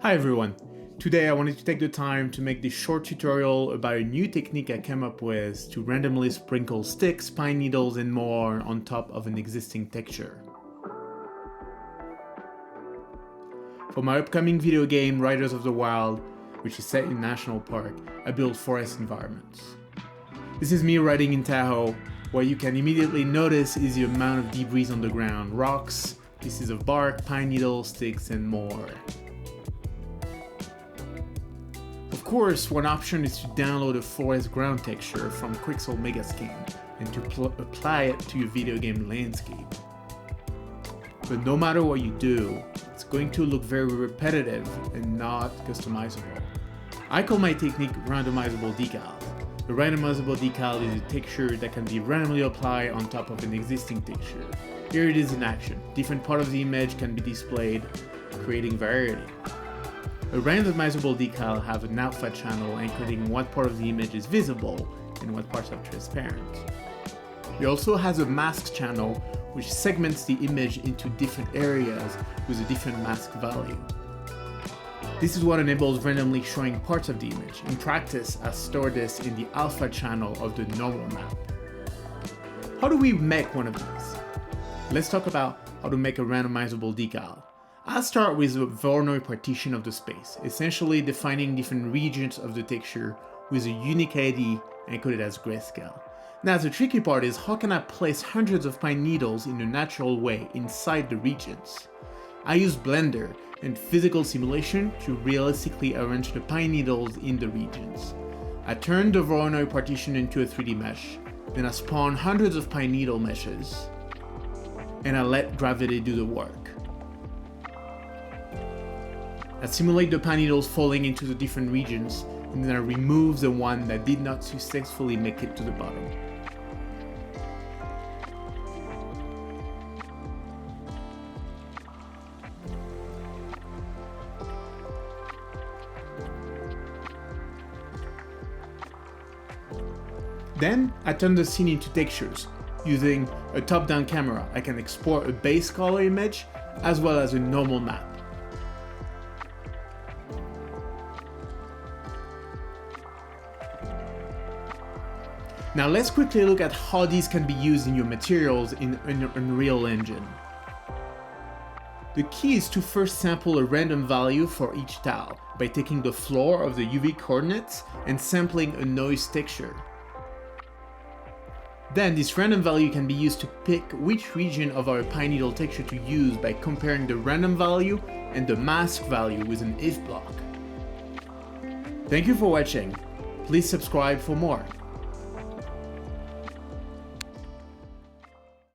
Hi everyone! Today I wanted to take the time to make this short tutorial about a new technique I came up with to randomly sprinkle sticks, pine needles and more on top of an existing texture. For my upcoming video game Riders of the Wild, which is set in National Park, I built forest environments. This is me riding in Tahoe. What you can immediately notice is the amount of debris on the ground, rocks, pieces of bark, pine needles, sticks and more. Of course, one option is to download a forest ground texture from Quixel Megascan and to apply it to your video game landscape. But no matter what you do, it's going to look very repetitive and not customizable. I call my technique Randomizable Decals. A randomizable decal is a texture that can be randomly applied on top of an existing texture. Here it is in action. Different parts of the image can be displayed, creating variety. A randomizable decal has an alpha channel encoding what part of the image is visible and what parts are transparent. It also has a mask channel which segments the image into different areas with a different mask value. This is what enables randomly showing parts of the image. In practice, I store this in the alpha channel of the normal map. How do we make one of these? Let's talk about how to make a randomizable decal. I'll start with a Voronoi partition of the space, essentially defining different regions of the texture with a unique ID encoded as grayscale. Now the tricky part is how can I place hundreds of pine needles in a natural way inside the regions? I use Blender and physical simulation to realistically arrange the pine needles in the regions. I turn the Voronoi partition into a 3D mesh, then I spawn hundreds of pine needle meshes, and I let gravity do the work. I simulate the pine needles falling into the different regions, and then I remove the one that did not successfully make it to the bottom. Then I turn the scene into textures. Using a top-down camera, I can export a base color image as well as a normal map. Now let's quickly look at how these can be used in your materials in Unreal Engine. The key is to first sample a random value for each tile by taking the floor of the UV coordinates and sampling a noise texture. Then this random value can be used to pick which region of our pine needle texture to use by comparing the random value and the mask value with an if block. Thank you for watching. Please subscribe for more.